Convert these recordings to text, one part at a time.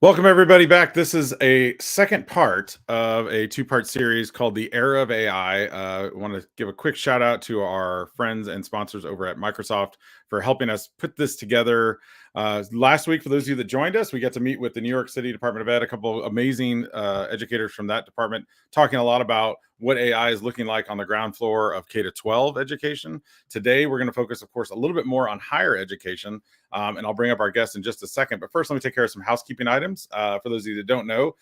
Welcome everybody back. This is a second part of a two-part series called The Era of AI. I want to give a quick shout out to our friends and sponsors over at Microsoft for helping us put this together. Last week, for those of you that joined us, we got to meet with the New York City Department of Ed, a couple of amazing educators from that department, talking a lot about what AI is looking like on the ground floor of K to 12 education. Today, we're going to focus, of course, a little bit more on higher education. And I'll bring up our guest in just a second. But first, let me take care of some housekeeping items. For those of you that don't know,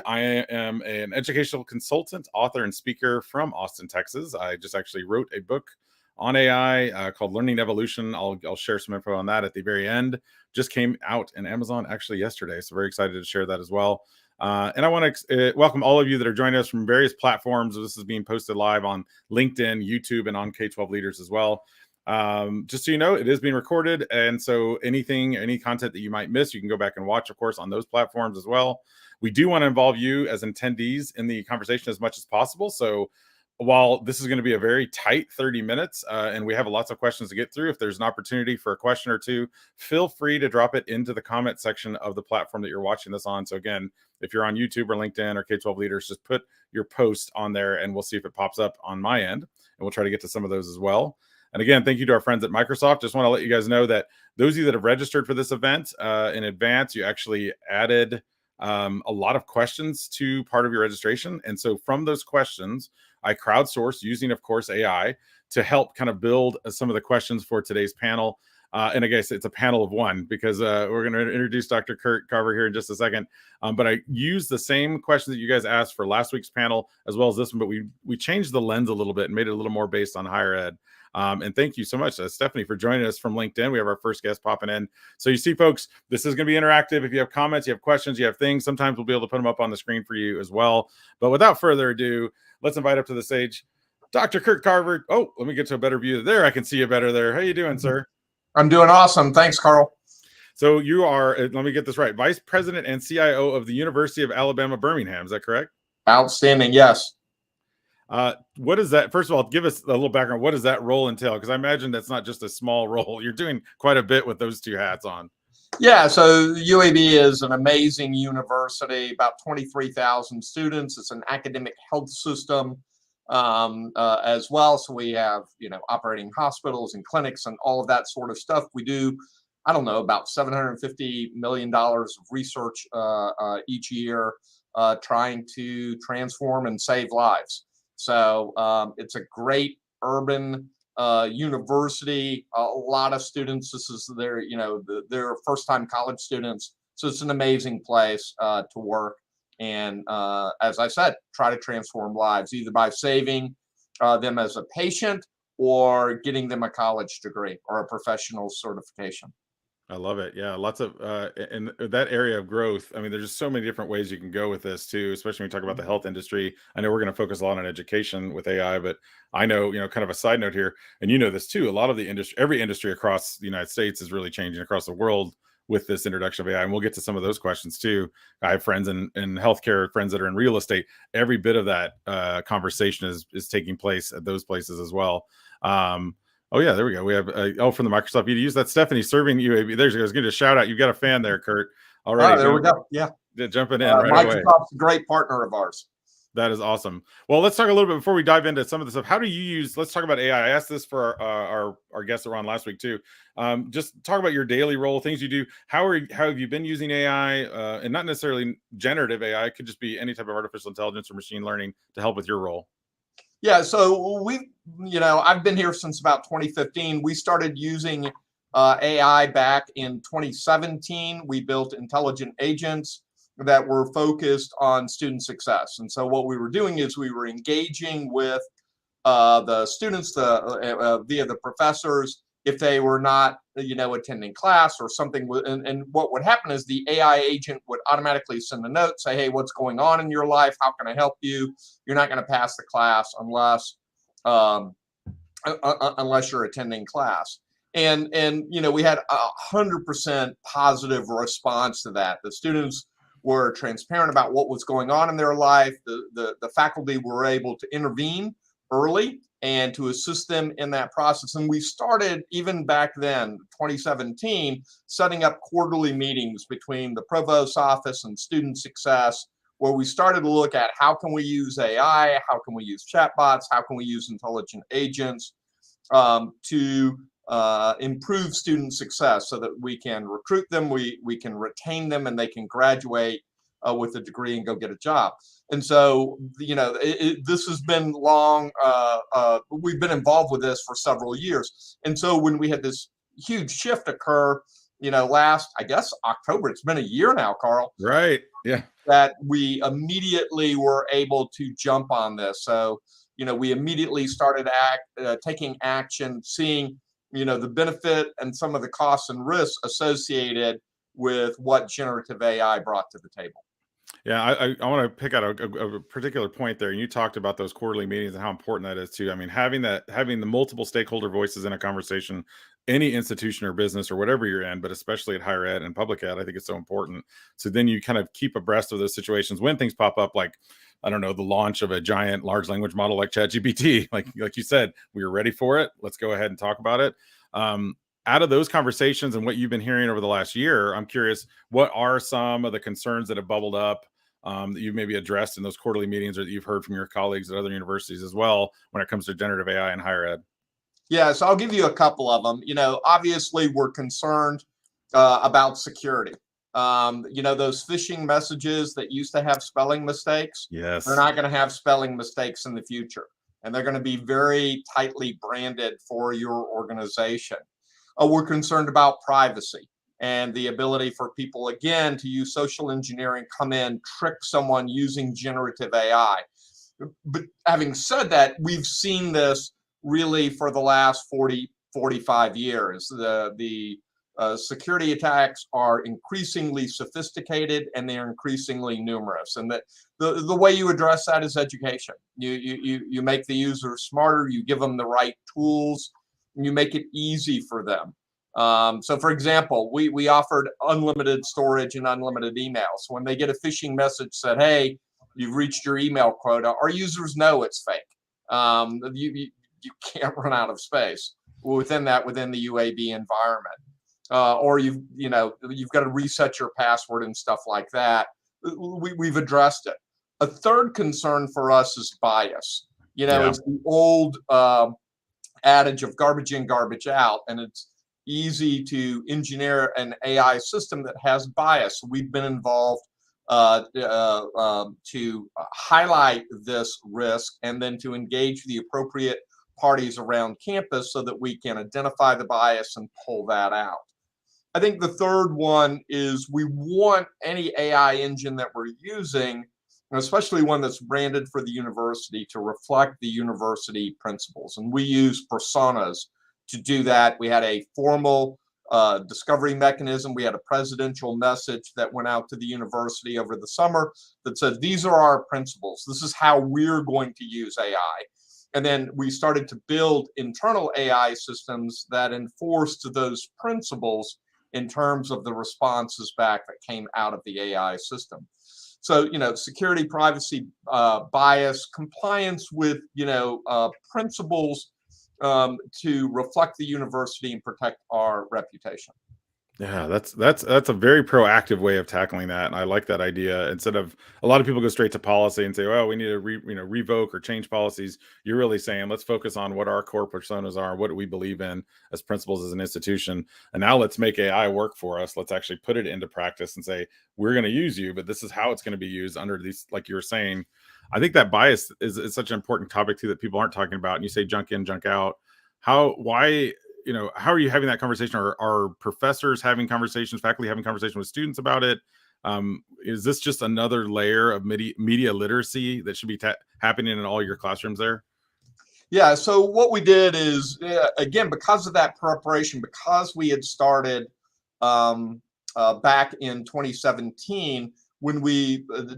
I am an educational consultant, author, and speaker from Austin, Texas. I just actually wrote a book on AI called Learning Evolution. I'll share some info on that at the very end. Just came out in Amazon actually yesterday. So very excited to share that as well. And I want to welcome all of you that are joining us from various platforms. This is being posted live on LinkedIn, YouTube, and on K-12 Leaders as well. Just so you know, it is being recorded, and so any content that you might miss, you can go back and watch, of course, on those platforms as well. We do want to involve you as attendees in the conversation as much as possible. So while this is going to be a very tight 30 minutes and we have lots of questions to get through, if there's an opportunity for a question or two, feel free to drop it into the comment section of the platform that you're watching this on. So again, if you're on YouTube or LinkedIn or K-12 Leaders, just put your post on there and we'll see if it pops up on my end, and we'll try to get to some of those as well. And again, thank you to our friends at Microsoft. Just want to let you guys know that those of you that have registered for this event in advance, you actually added a lot of questions to part of your registration. And so from those questions, I crowdsourced using, of course, AI to help kind of build some of the questions for today's panel. And I guess it's a panel of one because we're going to introduce Dr. Kurt Carver here in just a second. But I used the same questions that you guys asked for last week's panel as well as this one, but we changed the lens a little bit and made it a little more based on higher ed. And thank you so much, Stephanie, for joining us from LinkedIn. We have our first guest popping in. So you see, folks, this is going to be interactive. If you have comments, you have questions, you have things, sometimes we'll be able to put them up on the screen for you as well. But without further ado, let's invite up to the stage Dr. Kurt Carver. Oh, let me get to a better view there. I can see you better there. How you doing, sir? I'm doing awesome. Thanks, Carl. So you are, let me get this right, Vice President and CIO of the University of Alabama Birmingham. Is that correct? Outstanding. Yes. What is that? First of all, give us a little background. What does that role entail? Because I imagine that's not just a small role. You're doing quite a bit with those two hats on. Yeah. So UAB is an amazing university, about 23,000 students. It's an academic health system as well. So we have, operating hospitals and clinics and all of that sort of stuff. We do, I don't know, about $750 million of research each year trying to transform and save lives. So it's a great urban university. A lot of students. This is their first-time college students. So it's an amazing place to work. And as I said, try to transform lives either by saving them as a patient or getting them a college degree or a professional certification. I love it. Yeah, lots of in that area of growth. I mean, there's just so many different ways you can go with this too, especially when we talk about the health industry. I know we're going to focus a lot on education with AI, but I know, kind of a side note here, and you know this too, a lot of the industry, every industry across the United States is really changing across the world with this introduction of AI. And we'll get to some of those questions too. I have friends in healthcare, friends that are in real estate. Every bit of that conversation is taking place at those places as well. Oh, yeah, there we go. We have, from the Microsoft EDUs, that's Stephanie serving UAB. There she goes. Give you a shout out. You've got a fan there, Kurt. All right. There we go. Yeah. Jumping in right away. Microsoft's a great partner of ours. That is awesome. Well, let's talk a little bit before we dive into some of the stuff. How do you use, let's talk about AI. I asked this for our guests that were on last week too. Just talk about your daily role, things you do. How have you been using AI and not necessarily generative AI? It could just be any type of artificial intelligence or machine learning to help with your role. Yeah, so I've been here since about 2015. We started using AI back in 2017. We built intelligent agents that were focused on student success. And so what we were doing is we were engaging with the students via the professors if they were not, attending class or something. And what would happen is the AI agent would automatically send a note, say, hey, what's going on in your life? How can I help you? You're not going to pass the class unless you're attending class. And we had 100% positive response to that. The students were transparent about what was going on in their life. The faculty were able to intervene early and to assist them in that process. And we started even back then, 2017, setting up quarterly meetings between the provost's office and student success, where we started to look at how can we use AI, how can we use chatbots, how can we use intelligent agents to improve student success so that we can recruit them, we can retain them, and they can graduate with a degree and go get a job. And so, this has been long. We've been involved with this for several years. And so when we had this huge shift occur, last, I guess, October, it's been a year now, Carl. Right. Yeah. That we immediately were able to jump on this. So, we immediately started taking action, seeing, the benefit and some of the costs and risks associated with what generative AI brought to the table. Yeah, I want to pick out a particular point there. And you talked about those quarterly meetings and how important that is too. I mean, having the multiple stakeholder voices in a conversation, any institution or business or whatever you're in, but especially at higher ed and public ed, I think it's so important. So then you kind of keep abreast of those situations when things pop up, like, I don't know, the launch of a giant large language model like ChatGPT. Like you said, we were ready for it. Let's go ahead and talk about it. Out of those conversations and what you've been hearing over the last year, I'm curious, what are some of the concerns that have bubbled up that you've maybe addressed in those quarterly meetings, or that you've heard from your colleagues at other universities as well when it comes to generative AI in higher ed? Yeah, so I'll give you a couple of them. Obviously we're concerned about security. Those phishing messages that used to have spelling mistakes, Yes. they're not going to have spelling mistakes in the future. And they're going to be very tightly branded for your organization. We're concerned about privacy and the ability for people, again, to use social engineering, come in, trick someone using generative AI. But having said that, we've seen this really for the last 40, 45 years. The security attacks are increasingly sophisticated and they're increasingly numerous. And the way you address that is education. You make the user smarter, you give them the right tools, and you make it easy for them. So for example, we offered unlimited storage and unlimited emails. When they get a phishing message said, hey, you've reached your email quota, our users know it's fake. You can't run out of space within the UAB environment. Or you've got to reset your password and stuff like that. We've addressed it. A third concern for us is bias. It's the old adage of garbage in, garbage out, and it's easy to engineer an AI system that has bias. We've been involved to highlight this risk and then to engage the appropriate parties around campus so that we can identify the bias and pull that out. I think the third one is we want any AI engine that we're using, especially one that's branded for the university, to reflect the university principles. And we use personas to do that. We had a formal discovery mechanism. We had a presidential message that went out to the university over the summer that said, these are our principles. This is how we're going to use AI. And then we started to build internal AI systems that enforced those principles in terms of the responses back that came out of the AI system. So, security, privacy, bias, compliance with, principles to reflect the university and protect our reputation. Yeah, that's a very proactive way of tackling that, and I like that idea. Instead of, a lot of people go straight to policy and say, "Well, we need to revoke or change policies." You're really saying, let's focus on what our core personas are, what do we believe in as principles as an institution, and now let's make AI work for us. Let's actually put it into practice and say, we're going to use you, but this is how it's going to be used under these, like you were saying. I think that bias is such an important topic too that people aren't talking about. And you say junk in, junk out. Why? How are you having that conversation? Are professors having conversations, faculty having conversations with students about it? Is this just another layer of media literacy that should be happening in all your classrooms there? Yeah, so what we did is, again, because of that preparation, because we had started back in 2017, when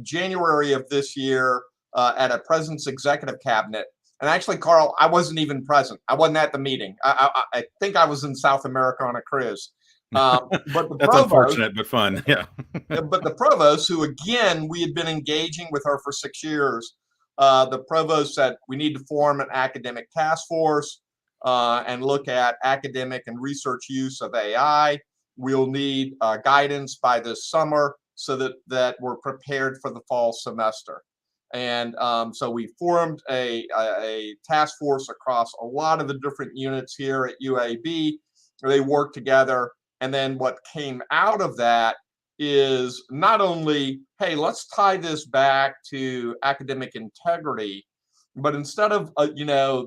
January of this year, at a President's Executive Cabinet, and actually, Carl, I wasn't even present. I wasn't at the meeting. I think I was in South America on a cruise. But the That's unfortunate, but fun. Yeah. But the provost, who again we had been engaging with her for 6 years, the provost said we need to form an academic task force and look at academic and research use of AI. We'll need guidance by this summer so that we're prepared for the fall semester. And so we formed a task force across a lot of the different units here at UAB. They worked together. And then what came out of that is not only, hey, let's tie this back to academic integrity, but instead of,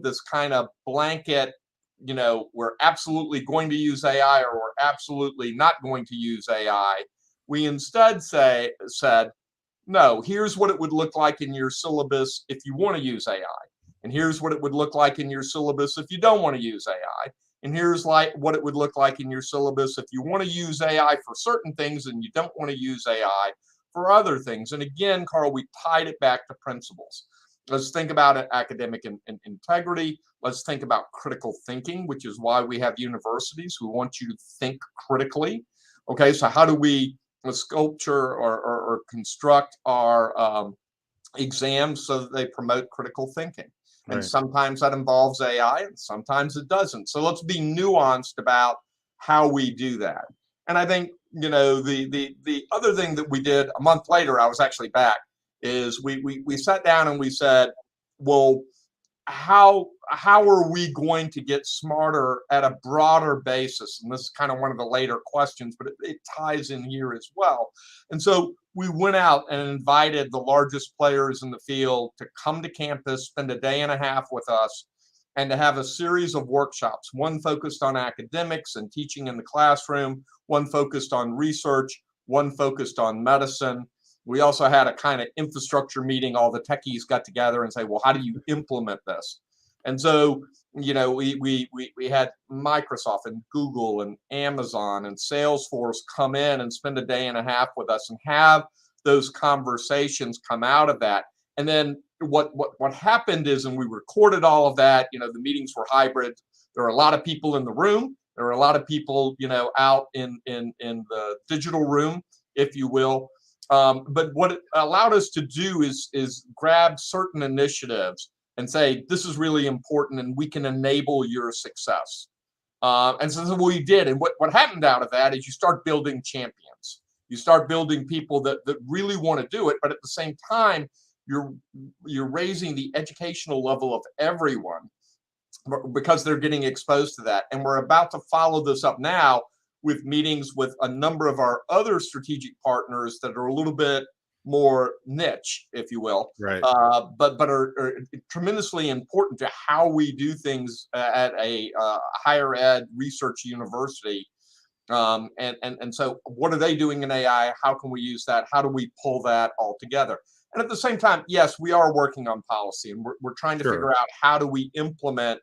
this kind of blanket, we're absolutely going to use AI or we're absolutely not going to use AI, we instead said, no, here's what it would look like in your syllabus if you want to use AI. And here's what it would look like in your syllabus if you don't want to use AI. And here's what it would look like in your syllabus if you want to use AI for certain things and you don't want to use AI for other things. And again, Carl, we tied it back to principles. Let's think about academic integrity. Let's think about critical thinking, which is why we have universities who want you to think critically. Okay, so how do we sculpture or construct our exams so that they promote critical thinking? And Right. sometimes that involves AI and sometimes it doesn't. So let's be nuanced about how we do that. And I think, the other thing that we did a month later, I was actually back, is we sat down and we said, well, how are we going to get smarter at a broader basis? And this is kind of one of the later questions, but it ties in here as well. And so we went out and invited the largest players in the field to come to campus, spend a day and a half with us, and to have a series of workshops, one focused on academics and teaching in the classroom, one focused on research, one focused on medicine. We also had a kind of infrastructure meeting. All the techies got together and say, well, how do you implement this? And so, we had Microsoft and Google and Amazon and Salesforce come in and spend a day and a half with us and have those conversations come out of that. And then what happened is, and we recorded all of that, the meetings were hybrid. There were a lot of people in the room. There were a lot of people, out in the digital room, if you will. But what it allowed us to do is grab certain initiatives and say, this is really important and we can enable your success. And so that's what we did. And what happened out of that is you start building champions. You start building people that really want to do it, but at the same time, you're raising the educational level of everyone because they're getting exposed to that. And we're about to follow this up now with meetings with a number of our other strategic partners that are a little bit more niche, if you will, Right. but are tremendously important to how we do things at a higher ed research university. And so what are they doing in AI? How can we use that? How do we pull that all together? And at the same time, yes, we are working on policy and we're trying to figure out how do we implement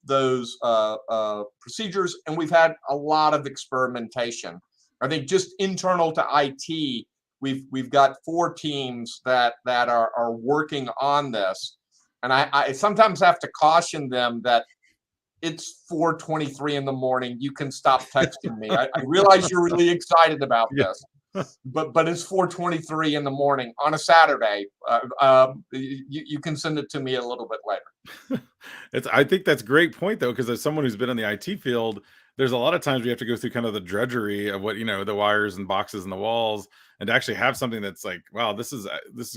those procedures. And we've had a lot of experimentation. I think just internal to IT, we've got 4 teams that are working on this. And I sometimes have to caution them that it's 4:23 in the morning. You can stop texting me. I realize you're really excited about this, but it's 4:23 in the morning on a Saturday. You can send it to me a little bit later. I think that's a great point though, because as someone who's been in the IT field, there's a lot of times we have to go through kind of the drudgery of what, the wires and boxes and the walls, and to actually have something that's like, wow, this is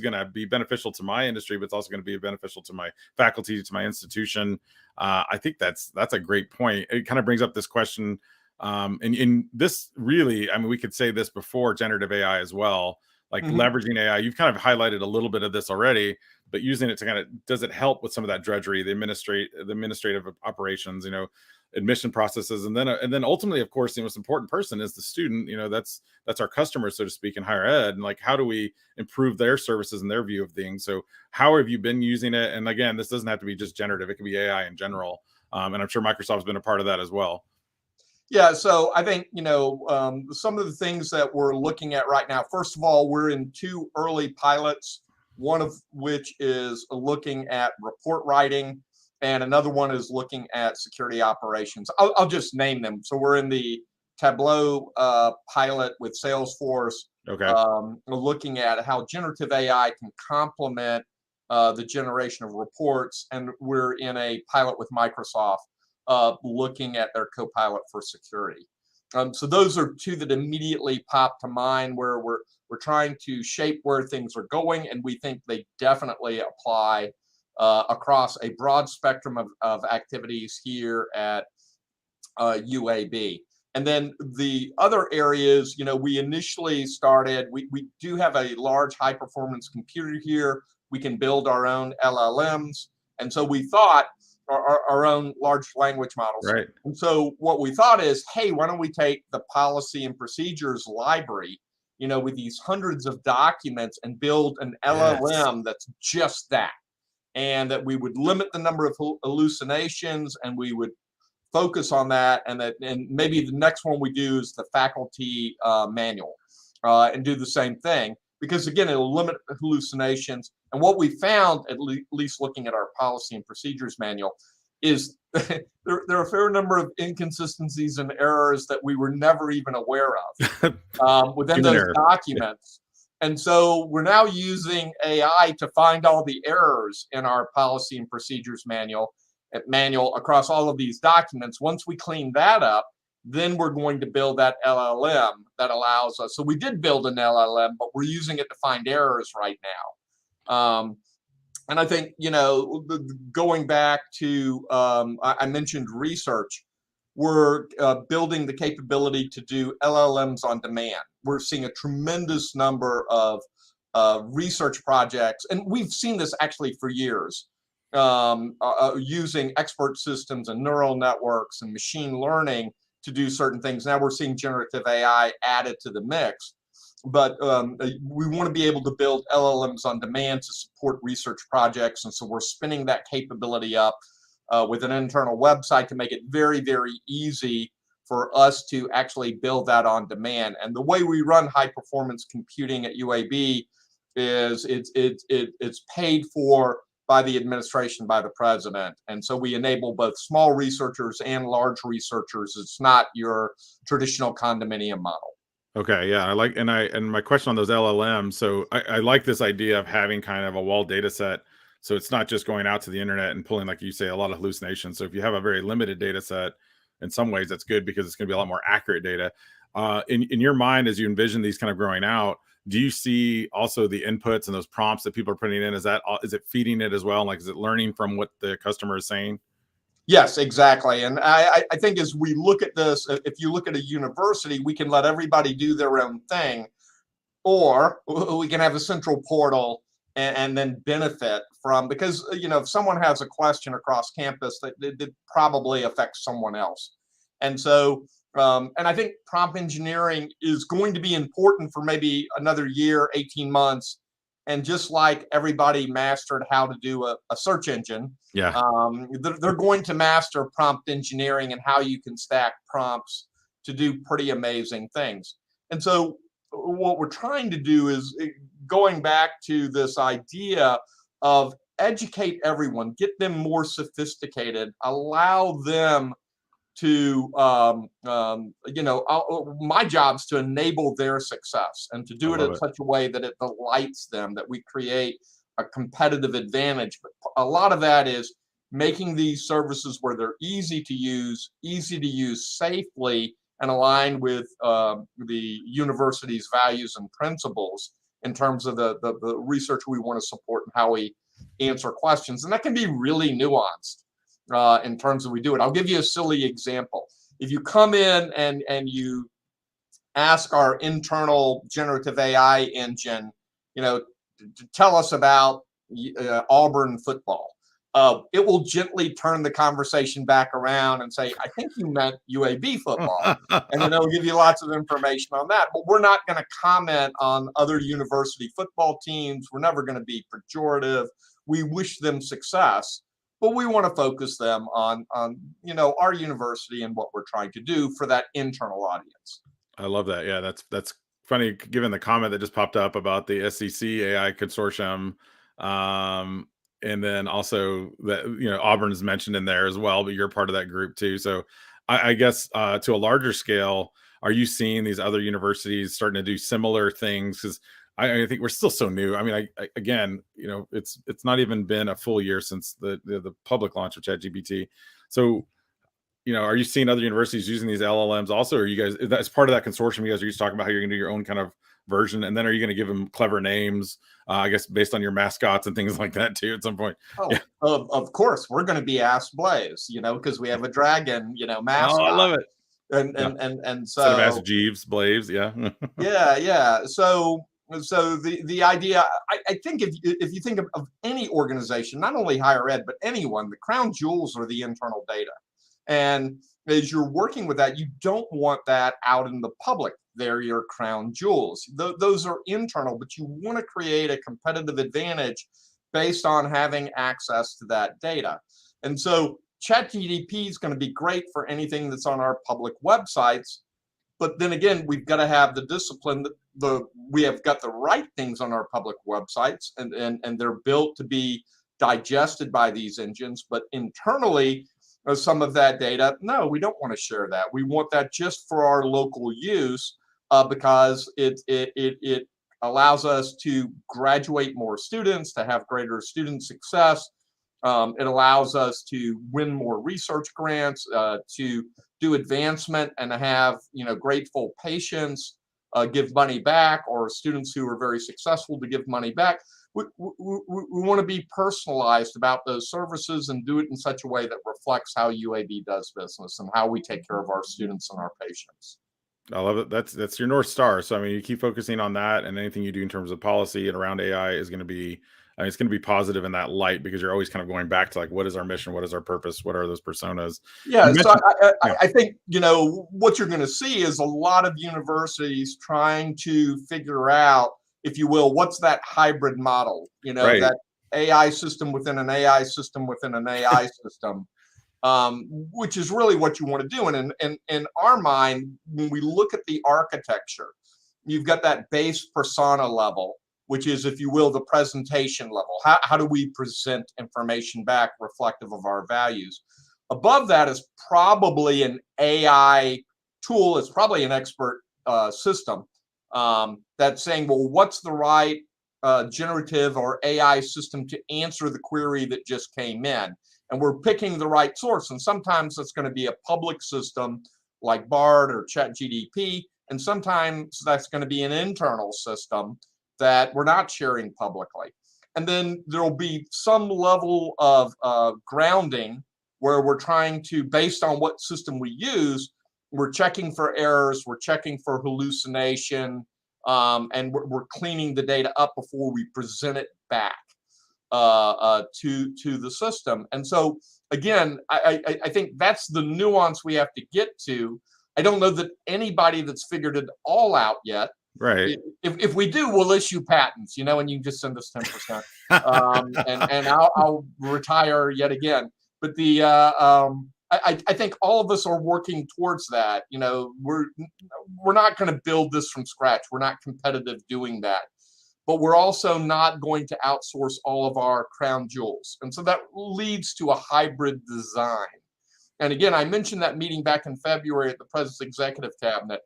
going to be beneficial to my industry, but it's also going to be beneficial to my faculty, to my institution. I think that's a great point. It kind of brings up this question. And this really, I mean, we could say this before generative AI as well, like leveraging AI. You've kind of highlighted a little bit of this already, but using it to kind of, does it help with some of that drudgery, the administrative operations, admission processes, and then ultimately, of course, the most important person is the student. That's our customer, so to speak, in higher ed. And like, how do we improve their services and their view of things? So how have you been using it? And again, this doesn't have to be just generative; it can be AI in general. And I'm sure Microsoft's been a part of that as well. Yeah, so I think, some of the things that we're looking at right now, first of all, we're in 2 early pilots, one of which is looking at report writing, and another one is looking at security operations. I'll just name them. So we're in the Tableau pilot with Salesforce, Okay. looking at how generative AI can complement the generation of reports, and we're in a pilot with Microsoft looking at their Copilot for security. So those are two that immediately pop to mind, where we're trying to shape where things are going, and we think they definitely apply across a broad spectrum of activities here at UAB. And then the other areas, we initially started, we do have a large high performance computer here. We can build our own LLMs. And so we thought, our own large language models. Right. And so what we thought is, hey, why don't we take the policy and procedures library, with these hundreds of documents, and build an LLM that's just that. And that we would limit the number of hallucinations, and we would focus on that. And maybe the next one we do is the faculty manual, and do the same thing, because again, it'll limit hallucinations. And what we found, at least looking at our policy and procedures manual, is there are a fair number of inconsistencies and errors that we were never even aware of within those documents. And so we're now using AI to find all the errors in our policy and procedures manual across all of these documents. Once we clean that up, then we're going to build that LLM that allows us. So we did build an LLM, but we're using it to find errors right now. And I think, going back to, I mentioned research, we're building the capability to do LLMs on demand. We're seeing a tremendous number of research projects, and we've seen this actually for years, using expert systems and neural networks and machine learning to do certain things. Now we're seeing generative AI added to the mix, but we want to be able to build LLMs on demand to support research projects. And so we're spinning that capability up with an internal website to make it very, very easy for us to actually build that on demand. And the way we run high performance computing at UAB is it's paid for by the administration, by the president. And so we enable both small researchers and large researchers. It's not your traditional condominium model. Okay, yeah, I like, and my question on those LLMs. So I like this idea of having kind of a wall data set. So it's not just going out to the internet and pulling, like you say, a lot of hallucinations. So if you have a very limited data set, in some ways that's good, because it's going to be a lot more accurate data. In your mind, as you envision these kind of growing out, do you see also the inputs and those prompts that people are putting in? Is it feeding it as well? Like, is it learning from what the customer is saying? Yes, exactly. And I think as we look at this, if you look at a university, we can let everybody do their own thing, or we can have a central portal and then benefit from, because, if someone has a question across campus, that probably affects someone else. And so, and I think prompt engineering is going to be important for maybe another year, 18 months. And just like everybody mastered how to do a search engine, they're going to master prompt engineering and how you can stack prompts to do pretty amazing things. And so what we're trying to do is, going back to this idea of educate everyone, get them more sophisticated, allow them to, my job's to enable their success, and to do it in such a way that it delights them, that we create a competitive advantage. But a lot of that is making these services where they're easy to use safely, and aligned with the university's values and principles in terms of the research we want to support and how we answer questions. And that can be really nuanced in terms of we do it. I'll give you a silly example. If you come in and you ask our internal generative AI engine, to tell us about Auburn football, it will gently turn the conversation back around and say, I think you meant UAB football. And then it'll give you lots of information on that. But we're not going to comment on other university football teams. We're never going to be pejorative. We wish them success, but we want to focus them on our university and what we're trying to do for that internal audience. I love that. Yeah, that's funny, given the comment that just popped up about the SEC AI consortium. And then also that, Auburn's mentioned in there as well, but you're part of that group too. So I guess to a larger scale, are you seeing these other universities starting to do similar things? Because I think we're still so new. I mean, again, it's not even been a full year since the public launch of ChatGPT. So, are you seeing other universities using these LLMs also? Or are you guys, as part of that consortium, you guys are just talking about how you're going to do your own kind of version, and then are you going to give them clever names? I guess based on your mascots and things like that too. At some point. Oh, Yeah. of course, we're going to be Ask Blaze, because we have a dragon, Oh, I mascot, love it. and Yeah. and and and Instead of Ask so Jeeves, Blaze. Yeah. yeah. So the idea, I think if you think of any organization, not only higher ed but anyone, the crown jewels are the internal data, and as you're working with that, you don't want that out in the public. They're your crown jewels. Those are internal, but you want to create a competitive advantage based on having access to that data. And so ChatGPT is going to be great for anything that's on our public websites. But then again, we've got to have the discipline that we have got the right things on our public websites, and they're built to be digested by these engines. But internally, some of that data, no, we don't want to share that. We want that just for our local use, because it allows us to graduate more students, to have greater student success. It allows us to win more research grants, to do advancement, and to have grateful patients give money back, or students who are very successful to give money back. We want to be personalized about those services and do it in such a way that reflects how UAB does business and how we take care of our students and our patients. I love it. That's your North Star. So I mean, you keep focusing on that, and anything you do in terms of policy and around AI is going to be, I mean, it's going to be positive in that light, because you're always kind of going back to like, what is our mission? What is our purpose? What are those personas? You Yeah, so mentioned, yeah, I think what you're going to see is a lot of universities trying to figure out, if you will, what's that hybrid model? right, That AI system within an AI system within an AI system, which is really what you want to do. And in our mind, when we look at the architecture, you've got that base persona level, which is, if you will, the presentation level. How do we present information back reflective of our values? Above that is probably an AI tool. It's probably an expert system that's saying, well, what's the right generative or AI system to answer the query that just came in? And we're picking the right source. And sometimes it's going to be a public system like BARD or ChatGPT, and sometimes that's going to be an internal system that we're not sharing publicly. And then there'll be some level of grounding, where we're trying to, based on what system we use, we're checking for errors, we're checking for hallucination, and we're cleaning the data up before we present it back to the system. And so again, I think that's the nuance we have to get to. I don't know that anybody that's figured it all out yet. right. If we do, we'll issue patents, and you just send us 10%, and I'll retire yet again. But I think all of us are working towards that. We're not going to build this from scratch. We're not competitive doing that, but we're also not going to outsource all of our crown jewels. And so that leads to a hybrid design. And again, I mentioned that meeting back in February at the President's Executive Cabinet.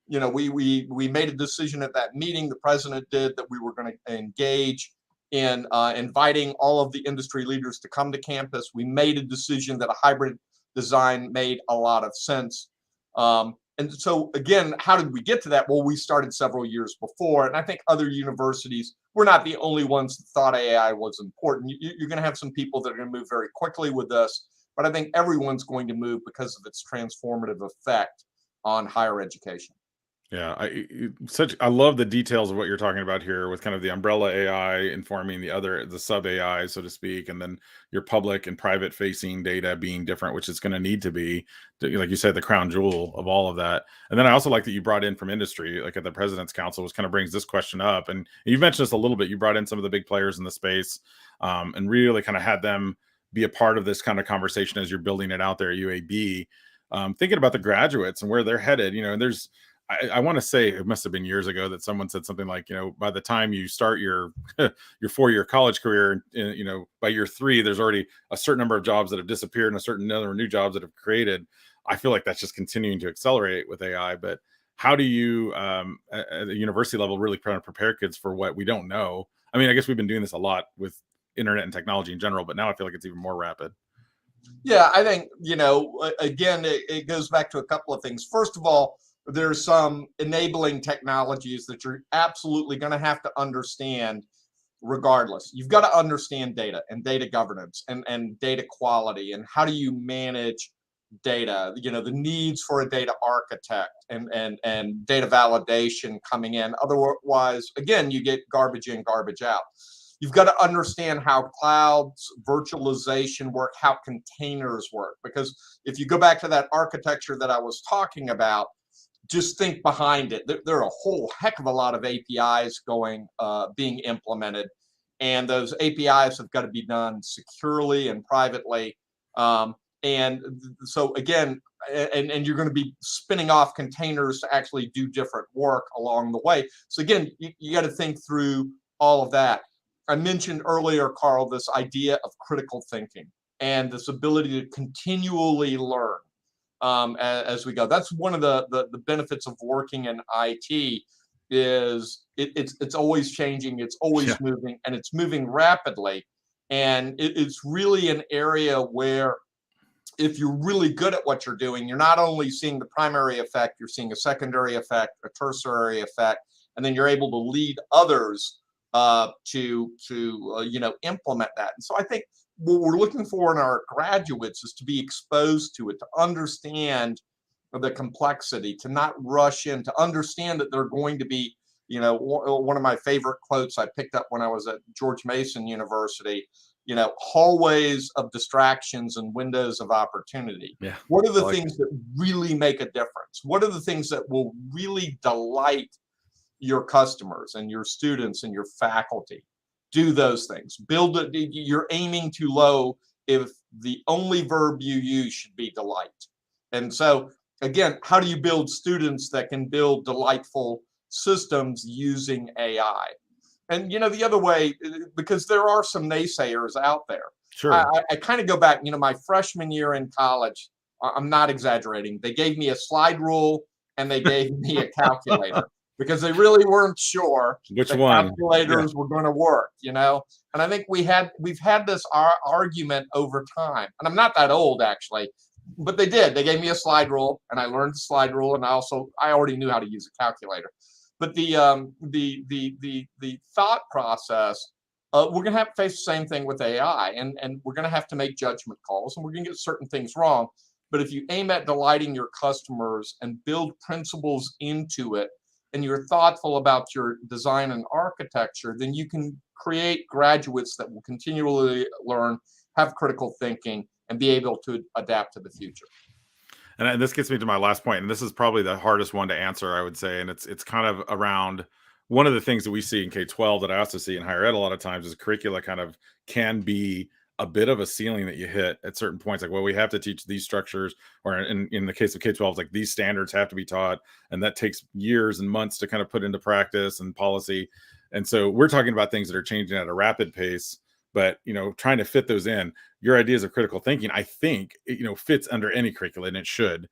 We made a decision at that meeting, the president did, that we were going to engage in inviting all of the industry leaders to come to campus. We made a decision that a hybrid design made a lot of sense. And so again, how did we get to that? Well, we started several years before, and I think other universities, we're not the only ones that thought AI was important. You're going to have some people that are going to move very quickly with this, but I think everyone's going to move because of its transformative effect on higher education. Yeah, I love the details of what you're talking about here, with kind of the umbrella AI informing the sub AI, so to speak, and then your public and private facing data being different, which it's going to need to be, like you said, the crown jewel of all of that. And then I also like that you brought in from industry, like at the President's Council, which kind of brings this question up. And you've mentioned this a little bit. You brought in some of the big players in the space, and really kind of had them be a part of this kind of conversation as you're building it out there at UAB, thinking about the graduates and where they're headed. And I want to say it must have been years ago that someone said something like, by the time you start your your 4-year college career, by year 3, there's already a certain number of jobs that have disappeared and a certain number of new jobs that have created. I feel like that's just continuing to accelerate with AI. But how do you at the university level really try to prepare kids for what we don't know? I mean, I guess we've been doing this a lot with internet and technology in general, but now I feel like it's even more rapid. Yeah, I think, again, it goes back to a couple of things. First of all, there's some enabling technologies that you're absolutely going to have to understand regardless. You've got to understand data and data governance and data quality and how do you manage data, the needs for a data architect and data validation coming in. Otherwise, again, you get garbage in, garbage out. You've got to understand how clouds, virtualization work, how containers work. Because if you go back to that architecture that I was talking about, just think behind it. There are a whole heck of a lot of APIs being implemented, and those APIs have got to be done securely and privately. And so again, and you're going to be spinning off containers to actually do different work along the way. So again, you got to think through all of that. I mentioned earlier, Carl, this idea of critical thinking and this ability to continually learn as we go. That's one of the benefits of working in IT is it's always changing, it's always Yeah. moving, and it's moving rapidly. And it's really an area where if you're really good at what you're doing, you're not only seeing the primary effect, you're seeing a secondary effect, a tertiary effect, and then you're able to lead others to implement that. And so I think what we're looking for in our graduates is to be exposed to it, to understand the complexity, to not rush in, to understand that they're going to be, one of my favorite quotes I picked up when I was at George Mason University, hallways of distractions and windows of opportunity. Yeah. What are the I like things that really make a difference? What are the things that will really delight your customers and your students and your faculty? Do those things. Build it. You're aiming too low if the only verb you use should be delight. And so, again, how do you build students that can build delightful systems using AI? And the other way, because there are some naysayers out there. Sure. I kind of go back. My freshman year in college, I'm not exaggerating. They gave me a slide rule and they gave me a calculator because they really weren't sure Which that one? Yeah. calculators were going to work. And I think we've had this argument over time. And I'm not that old actually, but they did. They gave me a slide rule, and I learned the slide rule, and I already knew how to use a calculator. But the thought process, we're going to have to face the same thing with AI, and we're going to have to make judgment calls, and we're going to get certain things wrong. But if you aim at delighting your customers and build principles into it, and you're thoughtful about your design and architecture, then you can create graduates that will continually learn, have critical thinking, and be able to adapt to the future. And this gets me to my last point, and this is probably the hardest one to answer, I would say, and it's kind of around one of the things that we see in K-12 that I also see in higher ed a lot of times is curricula kind of can be a bit of a ceiling that you hit at certain points. Like, well, we have to teach these structures, or in the case of K-12, it's like these standards have to be taught, and that takes years and months to kind of put into practice and policy. And so we're talking about things that are changing at a rapid pace, but trying to fit those in. Your ideas of critical thinking, I think, fits under any curriculum, and it should.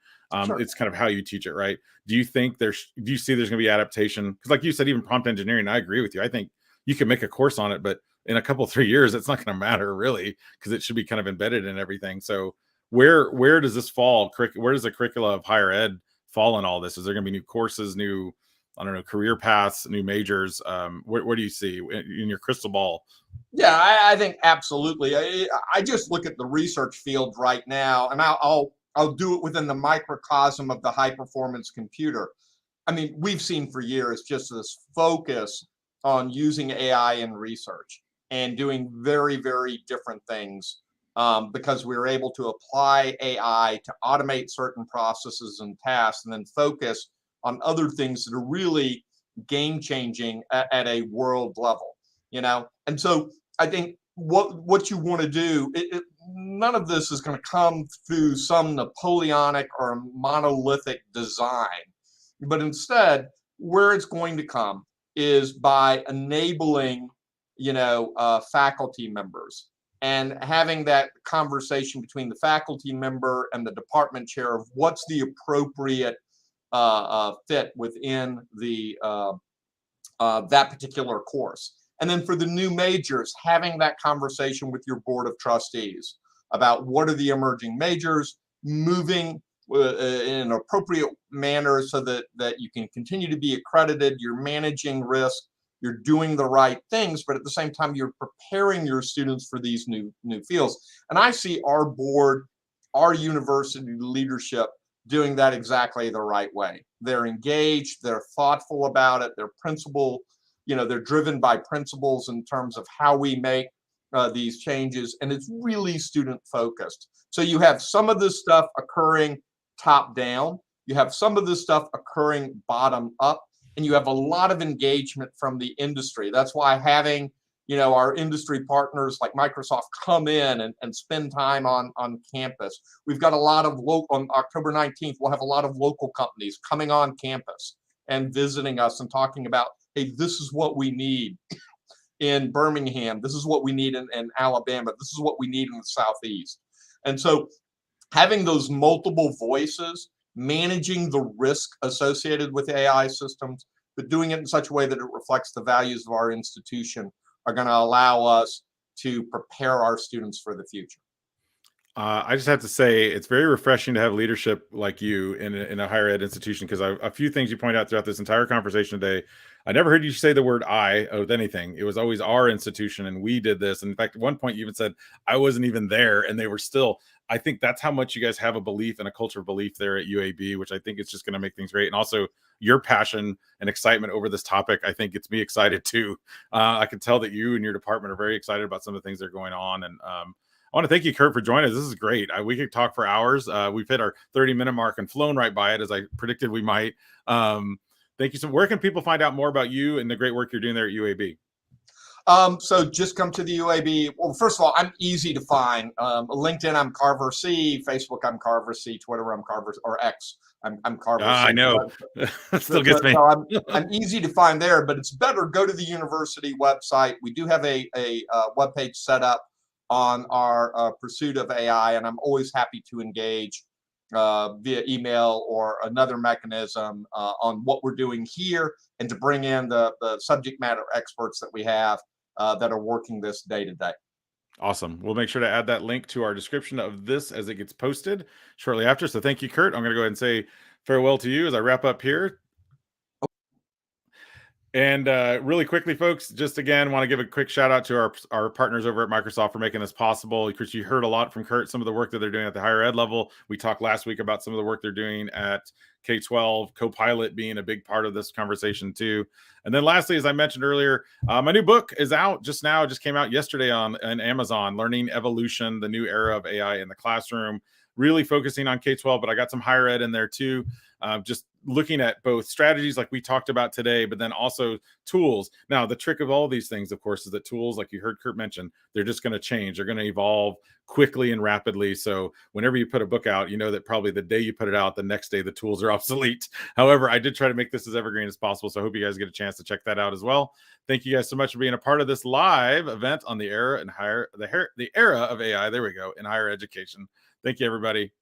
Sure. It's kind of how you teach it, right? Do you see there's going to be adaptation? Because, like you said, even prompt engineering, I agree with you. I think you can make a course on it, but in a couple 3 years, it's not going to matter really, because it should be kind of embedded in everything. So where does this fall? Where does the curricula of higher ed fall in all this? Is there going to be new courses, new, I don't know, career paths, new majors? Where do you see in your crystal ball? Yeah, I think absolutely. I just look at the research field right now, and I'll do it within the microcosm of the high performance computer. I mean, we've seen for years just this focus on using AI in research and doing very, very different things because we were able to apply AI to automate certain processes and tasks and then focus on other things that are really game changing at a world level. And so I think what you want to do, none of this is going to come through some Napoleonic or monolithic design, but instead where it's going to come is by enabling faculty members and having that conversation between the faculty member and the department chair of what's the appropriate fit within the that particular course. And then for the new majors, having that conversation with your board of trustees about what are the emerging majors, moving in an appropriate manner so that you can continue to be accredited, you're managing risk, you're doing the right things, but at the same time, you're preparing your students for these new fields. And I see our board, our university leadership doing that exactly the right way. They're engaged, they're thoughtful about it, they're principled, they're driven by principles in terms of how we make these changes, and it's really student focused. So you have some of this stuff occurring top down, you have some of this stuff occurring bottom up, and you have a lot of engagement from the industry. That's why having our industry partners like Microsoft come in and spend time on campus. We've got a lot of on October 19th, we'll have a lot of local companies coming on campus and visiting us and talking about, hey, this is what we need in Birmingham. This is what we need in Alabama. This is what we need in the Southeast. And so having those multiple voices, managing the risk associated with AI systems, but doing it in such a way that it reflects the values of our institution are going to allow us to prepare our students for the future. I just have to say, it's very refreshing to have leadership like you in a higher ed institution, because a few things you point out throughout this entire conversation today, I never heard you say the word "I" with anything. It was always our institution, and we did this. And in fact, at one point, you even said I wasn't even there, and they were still. I think that's how much you guys have a belief and a culture of belief there at UAB, which I think is just going to make things great. And also your passion and excitement over this topic, I think gets me excited too. I can tell that you and your department are very excited about some of the things that are going on, and I want to thank you, Kurt, for joining us. This is great. We could talk for hours. We've hit our 30-minute mark and flown right by it, as I predicted we might. Thank you. So where can people find out more about you and the great work you're doing there at UAB? So just come to the UAB. Well, first of all, I'm easy to find. LinkedIn, I'm Carver C. Facebook, I'm Carver C. Twitter, I'm Carver, or X, I'm Carver C. I know. Still gets me. So I'm easy to find there, but it's better go to the university website. We do have a webpage set up on our pursuit of AI, and I'm always happy to engage via email or another mechanism on what we're doing here, and to bring in the subject matter experts that we have that are working this day to day. Awesome. We'll make sure to add that link to our description of this as it gets posted shortly after. So thank you, Kurt. I'm going to go ahead and say farewell to you as I wrap up here. And really quickly, folks, just again, want to give a quick shout out to our partners over at Microsoft for making this possible. Chris, you heard a lot from Kurt, some of the work that they're doing at the higher ed level. We talked last week about some of the work they're doing at K-12, Copilot being a big part of this conversation too. And then lastly, as I mentioned earlier, my new book is out just now. It just came out yesterday on Amazon, Learning Evolution, the New Era of AI in the Classroom, really focusing on K-12, but I got some higher ed in there too. Just looking at both strategies like we talked about today, but then also tools. Now, the trick of all these things, of course, is that tools, like you heard Kurt mention, they're just going to change. They're going to evolve quickly and rapidly. So whenever you put a book out, you know that probably the day you put it out, the next day, the tools are obsolete. However, I did try to make this as evergreen as possible. So I hope you guys get a chance to check that out as well. Thank you guys so much for being a part of this live event on the era of AI. There we go, in higher education. Thank you, everybody.